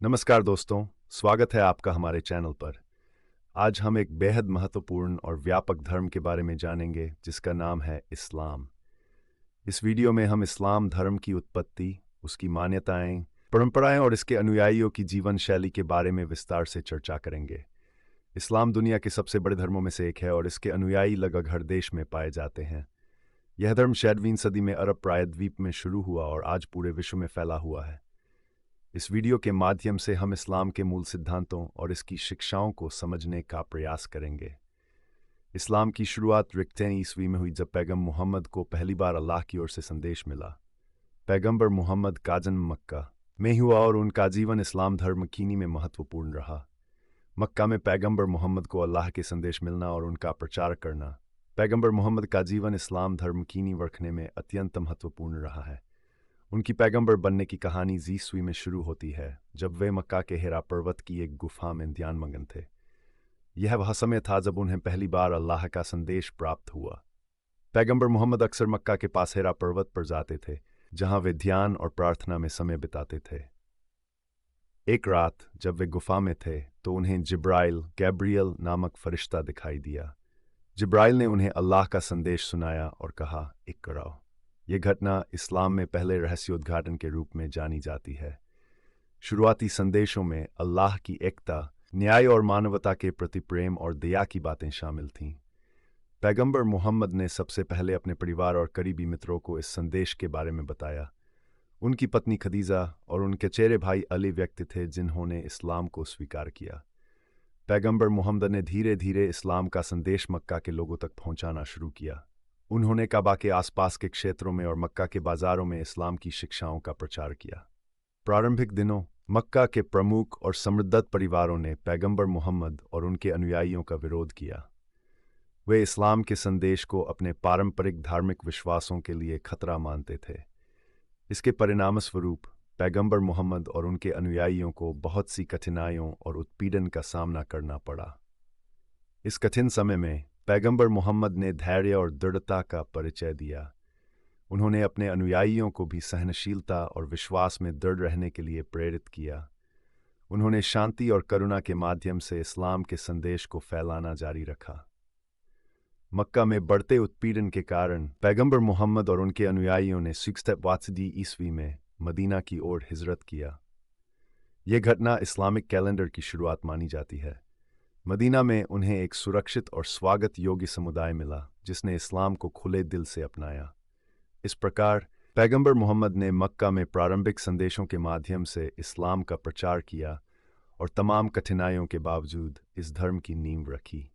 नमस्कार दोस्तों, स्वागत है आपका हमारे चैनल पर। आज हम एक बेहद महत्वपूर्ण और व्यापक धर्म के बारे में जानेंगे जिसका नाम है इस्लाम। इस वीडियो में हम इस्लाम धर्म की उत्पत्ति, उसकी मान्यताएं, परंपराएं और इसके अनुयायियों की जीवन शैली के बारे में विस्तार से चर्चा करेंगे। इस्लाम दुनिया के सबसे बड़े धर्मों में से एक है और इसके अनुयायी लगभग हर देश में पाए जाते हैं। यह धर्म 6वीं सदी में अरब प्रायद्वीप में शुरू हुआ और आज पूरे विश्व में फैला हुआ है। इस वीडियो के माध्यम से हम इस्लाम के मूल सिद्धांतों और इसकी शिक्षाओं को समझने का प्रयास करेंगे। इस्लाम की शुरुआत 3 ईस्वी में हुई जब पैगंबर मोहम्मद को पहली बार अल्लाह की ओर से संदेश मिला। पैगंबर मोहम्मद का जन्म मक्का में हुआ और उनका जीवन इस्लाम धर्म कीनी में महत्वपूर्ण रहा। मक्का में पैगंबर मोहम्मद को अल्लाह के संदेश मिलना और उनका प्रचार करना। पैगंबर मोहम्मद का जीवन इस्लाम धर्म कीनी रखने में अत्यंत महत्वपूर्ण रहा है। उनकी पैगंबर बनने की कहानी ईस्वी में शुरू होती है जब वे मक्का के हिरा पर्वत की एक गुफा में ध्यानमग्न थे। यह वह समय था जब उन्हें पहली बार अल्लाह का संदेश प्राप्त हुआ। पैगंबर मोहम्मद अक्सर मक्का के पास हिरा पर्वत पर जाते थे जहां वे ध्यान और प्रार्थना में समय बिताते थे। एक रात जब वे गुफा में थे तो उन्हें जिब्राइल गैब्रियल नामक फरिश्ता दिखाई दिया। जिब्राइल ने उन्हें अल्लाह का संदेश सुनाया और कहा, इक़रा। यह घटना इस्लाम में पहले रहस्योद्घाटन के रूप में जानी जाती है। शुरुआती संदेशों में अल्लाह की एकता, न्याय और मानवता के प्रति प्रेम और दया की बातें शामिल थीं। पैगंबर मोहम्मद ने सबसे पहले अपने परिवार और करीबी मित्रों को इस संदेश के बारे में बताया। उनकी पत्नी खदीजा और उनके चेहरे भाई अली व्यक्ति थे जिन्होंने इस्लाम को स्वीकार किया। पैगंबर मोहम्मद ने धीरे धीरे इस्लाम का संदेश मक्का के लोगों तक पहुंचाना शुरू किया। उन्होंने काबा के आसपास के क्षेत्रों में और मक्का के बाजारों में इस्लाम की शिक्षाओं का प्रचार किया। प्रारंभिक दिनों मक्का के प्रमुख और समृद्ध परिवारों ने पैगंबर मोहम्मद और उनके अनुयायियों का विरोध किया। वे इस्लाम के संदेश को अपने पारंपरिक धार्मिक विश्वासों के लिए खतरा मानते थे। इसके परिणामस्वरूप पैगंबर मोहम्मद और उनके अनुयायियों को बहुत सी कठिनाइयों और उत्पीड़न का सामना करना पड़ा। इस कठिन समय में पैगंबर मोहम्मद ने धैर्य और दृढ़ता का परिचय दिया। उन्होंने अपने अनुयायियों को भी सहनशीलता और विश्वास में दृढ़ रहने के लिए प्रेरित किया। उन्होंने शांति और करुणा के माध्यम से इस्लाम के संदेश को फैलाना जारी रखा। मक्का में बढ़ते उत्पीड़न के कारण पैगंबर मोहम्मद और उनके अनुयायियों ने 6 ईस्वी में मदीना की ओर हिजरत किया। यह घटना इस्लामिक कैलेंडर की शुरुआत मानी जाती है। मदीना में उन्हें एक सुरक्षित और स्वागत योग्य समुदाय मिला जिसने इस्लाम को खुले दिल से अपनाया। इस प्रकार पैगंबर मोहम्मद ने मक्का में प्रारंभिक संदेशों के माध्यम से इस्लाम का प्रचार किया और तमाम कठिनाइयों के बावजूद इस धर्म की नींव रखी।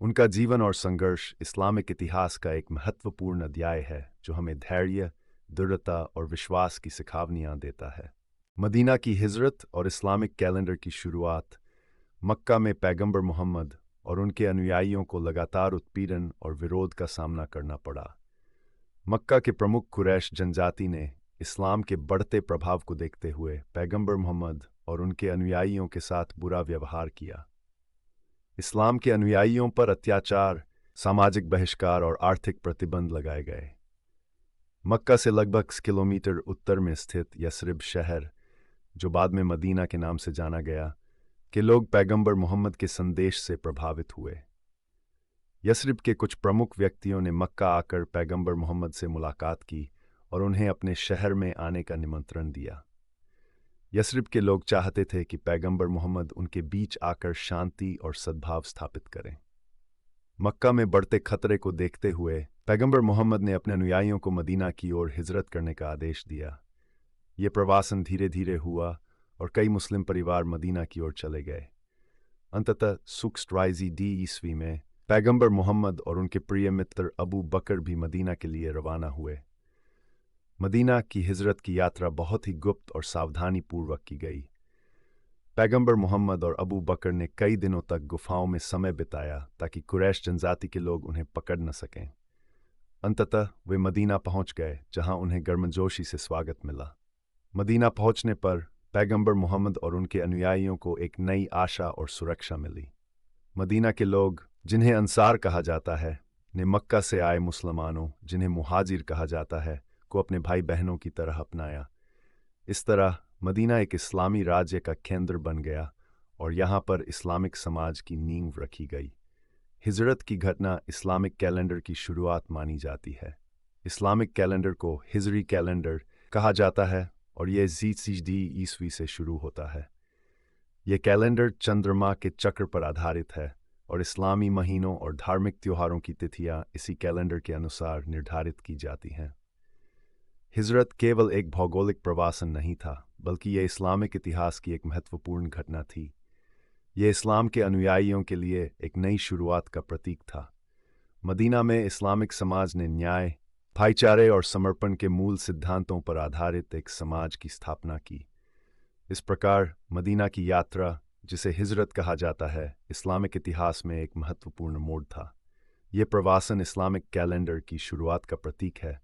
उनका जीवन और संघर्ष इस्लामिक इतिहास का एक महत्वपूर्ण अध्याय है जो हमें धैर्य, दृढ़ता और विश्वास की सिखावनियां देता है। मदीना की हिजरत और इस्लामिक कैलेंडर की शुरुआत। मक्का में पैगंबर मोहम्मद और उनके अनुयायियों को लगातार उत्पीड़न और विरोध का सामना करना पड़ा। मक्का के प्रमुख कुरैश जनजाति ने इस्लाम के बढ़ते प्रभाव को देखते हुए पैगंबर मोहम्मद और उनके अनुयायियों के साथ बुरा व्यवहार किया। इस्लाम के अनुयायियों पर अत्याचार, सामाजिक बहिष्कार और आर्थिक प्रतिबंध लगाए गए। मक्का से लगभग किलोमीटर उत्तर में स्थित यसरिब शहर, जो बाद में मदीना के नाम से जाना गया, के लोग पैगंबर मोहम्मद के संदेश से प्रभावित हुए। यसरिब के कुछ प्रमुख व्यक्तियों ने मक्का आकर पैगंबर मोहम्मद से मुलाकात की और उन्हें अपने शहर में आने का निमंत्रण दिया। यसरिब के लोग चाहते थे कि पैगंबर मोहम्मद उनके बीच आकर शांति और सद्भाव स्थापित करें। मक्का में बढ़ते खतरे को देखते हुए पैगंबर मोहम्मद ने अपने अनुयायियों को मदीना की ओर हिजरत करने का आदेश दिया। ये प्रवासन धीरे धीरे हुआ और कई मुस्लिम परिवार मदीना की ओर चले गए। अंततः 6 ईस्वी में पैगंबर मोहम्मद और उनके प्रिय मित्र अबू बकर भी मदीना के लिए रवाना हुए। मदीना की हिजरत की यात्रा बहुत ही गुप्त और सावधानी पूर्वक की गई। पैगंबर मोहम्मद और अबू बकर ने कई दिनों तक गुफाओं में समय बिताया ताकि कुरैश जनजाति के लोग उन्हें पकड़ न सकें। अंततः वे मदीना पहुंच गए जहां उन्हें गर्मजोशी से स्वागत मिला। मदीना पहुंचने पर पैगंबर मोहम्मद और उनके अनुयायियों को एक नई आशा और सुरक्षा मिली। मदीना के लोग, जिन्हें अंसार कहा जाता है, ने मक्का से आए मुसलमानों, जिन्हें मुहाजिर कहा जाता है, को अपने भाई बहनों की तरह अपनाया। इस तरह मदीना एक इस्लामी राज्य का केंद्र बन गया और यहाँ पर इस्लामिक समाज की नींव रखी गई। हिजरत की घटना इस्लामिक कैलेंडर की शुरुआत मानी जाती है। इस्लामिक कैलेंडर को हिजरी कैलेंडर कहा जाता है और यह ज़ीद ईस्वी से शुरू होता है। यह कैलेंडर चंद्रमा के चक्र पर आधारित है और इस्लामी महीनों और धार्मिक त्योहारों की तिथियां इसी कैलेंडर के अनुसार निर्धारित की जाती हैं। हिजरत केवल एक भौगोलिक प्रवासन नहीं था, बल्कि यह इस्लामिक इतिहास की एक महत्वपूर्ण घटना थी। यह इस्लाम के अनुयायियों के लिए एक नई शुरुआत का प्रतीक था। मदीना में इस्लामिक समाज ने न्याय, भाईचारे और समर्पण के मूल सिद्धांतों पर आधारित एक समाज की स्थापना की। इस प्रकार मदीना की यात्रा, जिसे हिजरत कहा जाता है, इस्लामिक इतिहास में एक महत्वपूर्ण मोड़ था। यह प्रवासन इस्लामिक कैलेंडर की शुरुआत का प्रतीक है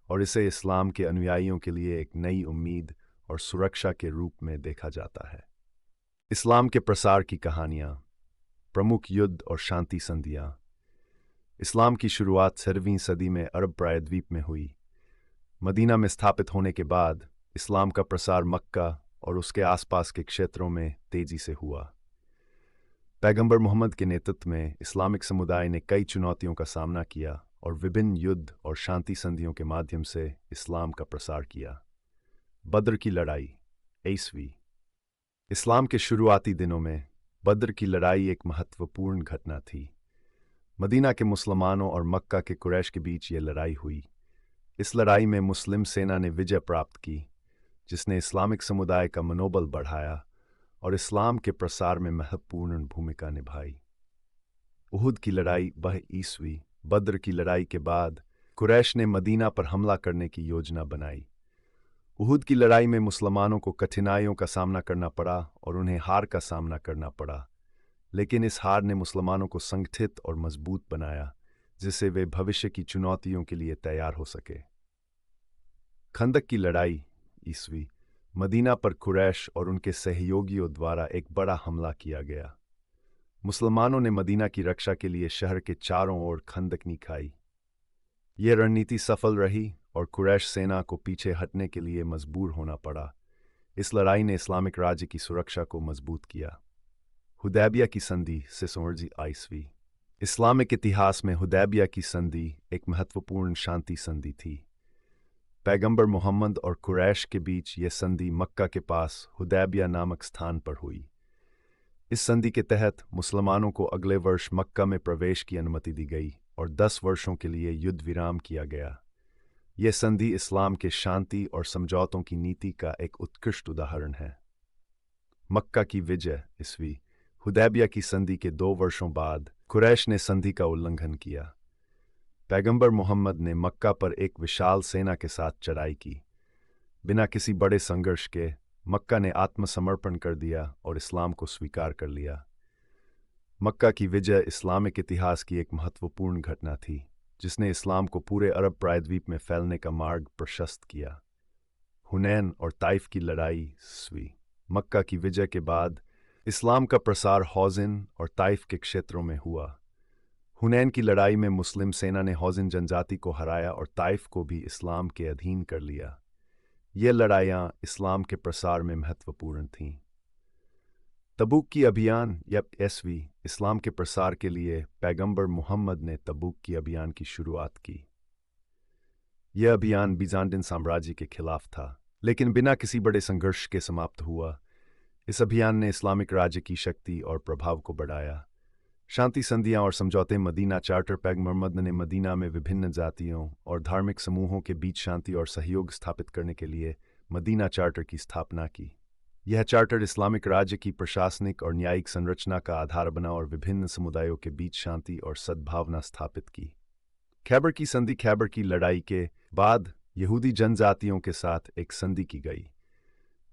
और इसे इस्लाम के अनुयायियों के लिए एक नई उम्मीद और सुरक्षा के रूप में देखा जाता है। इस्लाम के प्रसार की कहानियाँ, प्रमुख युद्ध और शांति संधियाँ। इस्लाम की शुरुआत 7वीं सदी में अरब प्रायद्वीप में हुई। मदीना में स्थापित होने के बाद इस्लाम का प्रसार मक्का और उसके आसपास के क्षेत्रों में तेजी से हुआ। पैगंबर मोहम्मद के नेतृत्व में इस्लामिक समुदाय ने कई चुनौतियों का सामना किया और विभिन्न युद्ध और शांति संधियों के माध्यम से इस्लाम का प्रसार किया। बद्र की लड़ाई, ईस्वी। इस्लाम के शुरुआती दिनों में बद्र की लड़ाई एक महत्वपूर्ण घटना थी। मदीना के मुसलमानों और मक्का के कुरैश के बीच ये लड़ाई हुई। इस लड़ाई में मुस्लिम सेना ने विजय प्राप्त की, जिसने इस्लामिक समुदाय का मनोबल बढ़ाया और इस्लाम के प्रसार में महत्वपूर्ण भूमिका निभाई। उहुद की लड़ाई, वह ईस्वी। बद्र की लड़ाई के बाद कुरैश ने मदीना पर हमला करने की योजना बनाई। उहुद की लड़ाई में मुसलमानों को कठिनाइयों का सामना करना पड़ा और उन्हें हार का सामना करना पड़ा, लेकिन इस हार ने मुसलमानों को संगठित और मजबूत बनाया, जिससे वे भविष्य की चुनौतियों के लिए तैयार हो सके। खंदक की लड़ाई, ईस्वी। मदीना पर कुरैश और उनके सहयोगियों द्वारा एक बड़ा हमला किया गया। मुसलमानों ने मदीना की रक्षा के लिए शहर के चारों ओर खंदक खाई। यह रणनीति सफल रही और कुरैश सेना को पीछे हटने के लिए मजबूर होना पड़ा। इस लड़ाई ने इस्लामिक राज्य की सुरक्षा को मजबूत किया। हुदैबिया की संधि, 6 ईस्वी। इस्लामिक इतिहास में हुदैबिया की संधि एक महत्वपूर्ण शांति संधि थी। पैगंबर मोहम्मद और कुरैश के बीच यह संधि मक्का के पास हुदैबिया नामक स्थान पर हुई। इस संधि के तहत मुसलमानों को अगले वर्ष मक्का में प्रवेश की अनुमति दी गई और 10 वर्षों के लिए युद्ध विराम किया गया। यह संधि इस्लाम के शांति और समझौतों की नीति का एक उत्कृष्ट उदाहरण है। मक्का की विजय, ईस्वी। हुदैबिया की संधि के 2 वर्षों बाद कुरैश ने संधि का उल्लंघन किया। पैगंबर मोहम्मद ने मक्का पर एक विशाल सेना के साथ चढ़ाई की। बिना किसी बड़े संघर्ष के मक्का ने आत्मसमर्पण कर दिया और इस्लाम को स्वीकार कर लिया। मक्का की विजय इस्लामिक इतिहास की एक महत्वपूर्ण घटना थी, जिसने इस्लाम को पूरे अरब प्रायद्वीप में फैलने का मार्ग प्रशस्त किया। हुनैन और ताइफ की लड़ाई, ईस्वी। मक्का की विजय के बाद इस्लाम का प्रसार हौज़िन और ताइफ के क्षेत्रों में हुआ। हुनैन की लड़ाई में मुस्लिम सेना ने हौज़िन जनजाति को हराया और ताइफ को भी इस्लाम के अधीन कर लिया। ये लड़ाइयाँ इस्लाम के प्रसार में महत्वपूर्ण थीं। तबूक की अभियान, या ईस्वी। इस्लाम के प्रसार के लिए पैगंबर मुहम्मद ने तबूक की अभियान की शुरुआत की। यह अभियान बीजांटिन साम्राज्य के खिलाफ था, लेकिन बिना किसी बड़े संघर्ष के समाप्त हुआ। इस अभियान ने इस्लामिक राज्य की शक्ति और प्रभाव को बढ़ाया। शांति संधियां और समझौते, मदीना चार्टर। पैगंबर मोहम्मद ने मदीना में विभिन्न जातियों और धार्मिक समूहों के बीच शांति और सहयोग स्थापित करने के लिए मदीना चार्टर की स्थापना की। यह चार्टर इस्लामिक राज्य की प्रशासनिक और न्यायिक संरचना का आधार बना और विभिन्न समुदायों के बीच शांति और सद्भावना स्थापित की। खैबर की संधि। खैबर की लड़ाई के बाद यहूदी जनजातियों के साथ एक संधि की गई।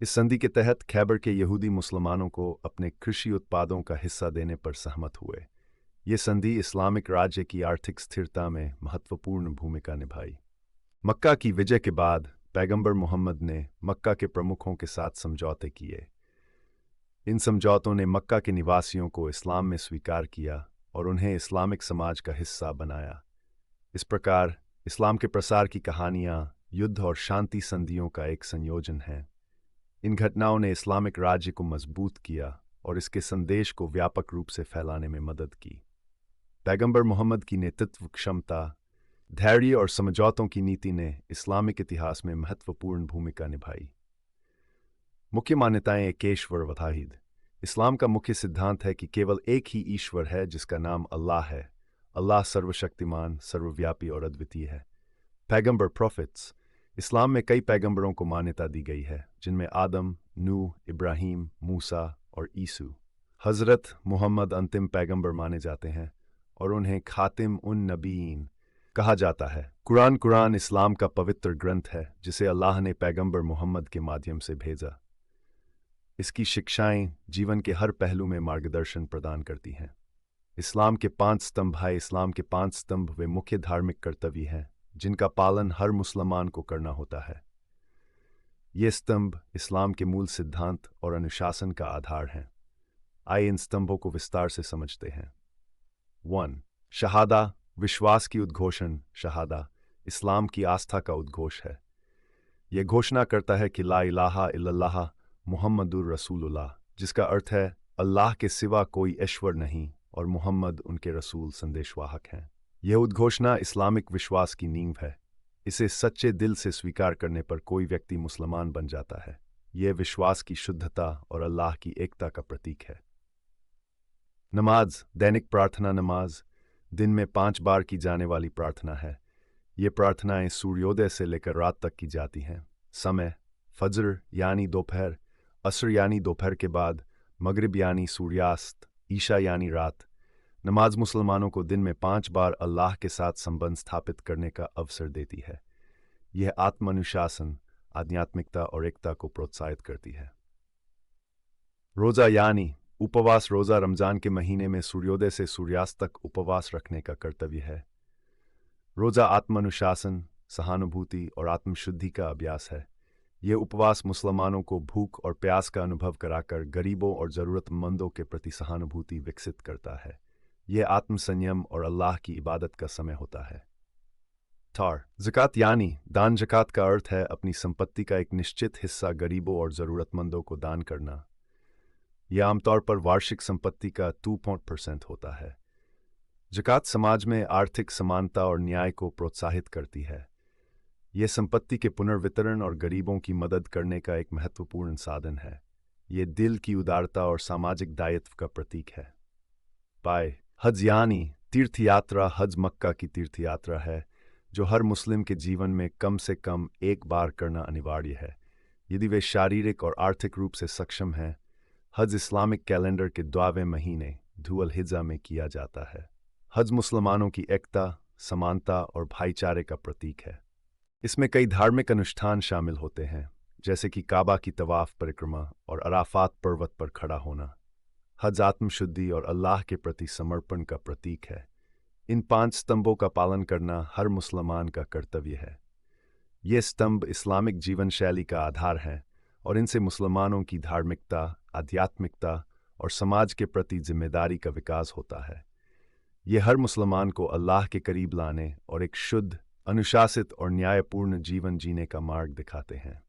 इस संधि के तहत खैबर के यहूदी मुसलमानों को अपने कृषि उत्पादों का हिस्सा देने पर सहमत हुए। ये संधि इस्लामिक राज्य की आर्थिक स्थिरता में महत्वपूर्ण भूमिका निभाई। मक्का की विजय के बाद पैगंबर मोहम्मद ने मक्का के प्रमुखों के साथ समझौते किए। इन समझौतों ने मक्का के निवासियों को इस्लाम में स्वीकार किया और उन्हें इस्लामिक समाज का हिस्सा बनाया। इस प्रकार इस्लाम के प्रसार की कहानियाँ युद्ध और शांति संधियों का एक संयोजन है। इन घटनाओं ने इस्लामिक राज्य को मजबूत किया और इसके संदेश को व्यापक रूप से फैलाने में मदद की। पैगंबर मोहम्मद की नेतृत्व क्षमता, धैर्य और समझौतों की नीति ने इस्लामिक इतिहास में महत्वपूर्ण भूमिका निभाई। मुख्य मान्यताएं एकेश्वर वताहिद। इस्लाम का मुख्य सिद्धांत है कि केवल एक ही ईश्वर है जिसका नाम अल्लाह है। अल्लाह सर्वशक्तिमान, सर्वव्यापी और अद्वितीय है। पैगंबर प्रोफिट्स। इस्लाम में कई पैगंबरों को मान्यता दी गई है, जिनमें आदम, नूह, इब्राहीम, मूसा और ईसू। हज़रत मुहम्मद अंतिम पैगंबर माने जाते हैं और उन्हें खातिम उन नबीयीन कहा जाता है। कुरान इस्लाम का पवित्र ग्रंथ है जिसे अल्लाह ने पैगंबर मोहम्मद के माध्यम से भेजा। इसकी शिक्षाएं जीवन के हर पहलू में मार्गदर्शन प्रदान करती हैं। इस्लाम के 5 स्तंभ है। इस्लाम के 5 स्तंभ वे मुख्य धार्मिक कर्तव्य हैं जिनका पालन हर मुसलमान को करना होता है। ये स्तंभ इस्लाम के मूल सिद्धांत और अनुशासन का आधार हैं। आइए इन स्तंभों को विस्तार से समझते हैं। 1. शहादा, विश्वास की उद्घोषण। शहादा इस्लाम की आस्था का उद्घोष है। यह घोषणा करता है कि ला इलाहा इल्लल्लाह मुहम्मदुर रसूलुल्लाह, जिसका अर्थ है अल्लाह के सिवा कोई ईश्वर नहीं और मुहम्मद उनके रसूल संदेशवाहक हैं। यह उद्घोषणा इस्लामिक विश्वास की नींव है। इसे सच्चे दिल से स्वीकार करने पर कोई व्यक्ति मुसलमान बन जाता है। यह विश्वास की शुद्धता और अल्लाह की एकता का प्रतीक है। नमाज, दैनिक प्रार्थना। नमाज दिन में 5 बार की जाने वाली प्रार्थना है। ये प्रार्थनाएं सूर्योदय से लेकर रात तक की जाती हैं। समय, फज्र यानी दोपहर, असर यानी दोपहर के बाद, मगरिब यानी सूर्यास्त, ईशा यानी रात। नमाज मुसलमानों को दिन में 5 बार अल्लाह के साथ संबंध स्थापित करने का अवसर देती है। यह आत्मानुशासन, आध्यात्मिकता और एकता को प्रोत्साहित करती है। रोज़ा यानी उपवास। रोज़ा रमज़ान के महीने में सूर्योदय से सूर्यास्त तक उपवास रखने का कर्तव्य है। रोज़ा आत्मानुशासन, सहानुभूति और आत्मशुद्धि का अभ्यास है। यह उपवास मुसलमानों को भूख और प्यास का अनुभव कराकर गरीबों और ज़रूरतमंदों के प्रति सहानुभूति विकसित करता है। यह आत्मसंयम और अल्लाह की इबादत का समय होता है। तार, ज़कात यानी दान। ज़कात का अर्थ है अपनी संपत्ति का एक निश्चित हिस्सा गरीबों और ज़रूरतमंदों को दान करना। यह आमतौर पर वार्षिक संपत्ति का 2% होता है। ज़कात समाज में आर्थिक समानता और न्याय को प्रोत्साहित करती है। यह संपत्ति के पुनर्वितरण और गरीबों की मदद करने का एक महत्वपूर्ण साधन है। यह दिल की उदारता और सामाजिक दायित्व का प्रतीक है। पाए, हज यानी तीर्थ यात्रा। हज मक्का की तीर्थ यात्रा है जो हर मुस्लिम के जीवन में कम से कम एक बार करना अनिवार्य है, यदि वे शारीरिक और आर्थिक रूप से सक्षम हैं। हज इस्लामिक कैलेंडर के 12वें महीने धुल हिज्जा में किया जाता है। हज मुसलमानों की एकता, समानता और भाईचारे का प्रतीक है। इसमें कई धार्मिक अनुष्ठान शामिल होते हैं, जैसे कि काबा की तवाफ परिक्रमा और अराफात पर्वत पर खड़ा होना। हज आत्मशुद्धि और अल्लाह के प्रति समर्पण का प्रतीक है। इन 5 स्तंभों का पालन करना हर मुसलमान का कर्तव्य है। ये स्तंभ इस्लामिक जीवन शैली का आधार हैं और इनसे मुसलमानों की धार्मिकता, आध्यात्मिकता और समाज के प्रति जिम्मेदारी का विकास होता है। ये हर मुसलमान को अल्लाह के करीब लाने और एक शुद्ध, अनुशासित और न्यायपूर्ण जीवन जीने का मार्ग दिखाते हैं।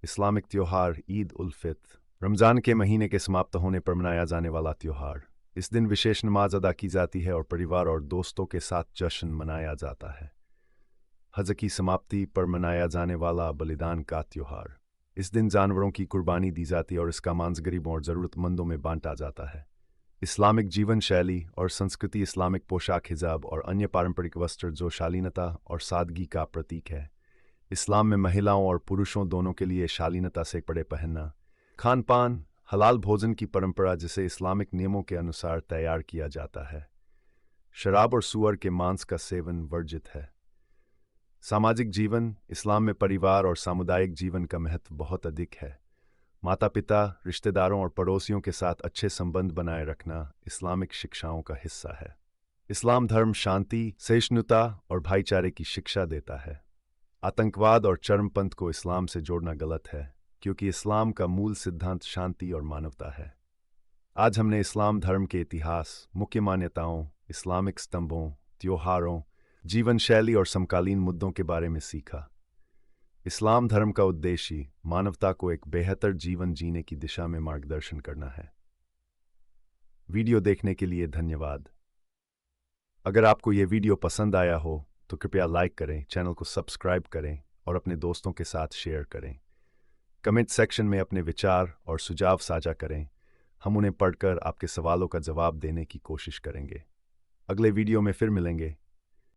इस्लामिक त्योहार ईद उल फित्र, रमज़ान के महीने के समाप्त होने पर मनाया जाने वाला त्योहार। इस दिन विशेष नमाज अदा की जाती है और परिवार और दोस्तों के साथ जश्न मनाया जाता है। हज की समाप्ति पर मनाया जाने वाला बलिदान का त्योहार। इस दिन जानवरों की कुर्बानी दी जाती है और इसका मांस गरीबों और ज़रूरतमंदों में बांटा जाता है। इस्लामिक जीवन शैली और संस्कृति। इस्लामिक पोशाक, हिजाब और अन्य पारंपरिक वस्त्र जो शालीनता और सादगी का प्रतीक है। इस्लाम में महिलाओं और पुरुषों दोनों के लिए शालीनता से कपड़े पहनना। खान पान, हलाल भोजन की परंपरा जिसे इस्लामिक नियमों के अनुसार तैयार किया जाता है। शराब और सूअर के मांस का सेवन वर्जित है। सामाजिक जीवन। इस्लाम में परिवार और सामुदायिक जीवन का महत्व बहुत अधिक है। माता पिता, रिश्तेदारों और पड़ोसियों के साथ अच्छे संबंध बनाए रखना इस्लामिक शिक्षाओं का हिस्सा है। इस्लाम धर्म शांति, सहिष्णुता और भाईचारे की शिक्षा देता है। आतंकवाद और चरमपंथ को इस्लाम से जोड़ना गलत है, क्योंकि इस्लाम का मूल सिद्धांत शांति और मानवता है। आज हमने इस्लाम धर्म के इतिहास, मुख्य मान्यताओं, इस्लामिक स्तंभों, त्योहारों, जीवन शैली और समकालीन मुद्दों के बारे में सीखा। इस्लाम धर्म का उद्देश्य मानवता को एक बेहतर जीवन जीने की दिशा में मार्गदर्शन करना है। वीडियो देखने के लिए धन्यवाद। अगर आपको ये वीडियो पसंद आया हो तो कृपया लाइक करें, चैनल को सब्सक्राइब करें और अपने दोस्तों के साथ शेयर करें। कमेंट सेक्शन में अपने विचार और सुझाव साझा करें। हम उन्हें पढ़कर आपके सवालों का जवाब देने की कोशिश करेंगे। अगले वीडियो में फिर मिलेंगे।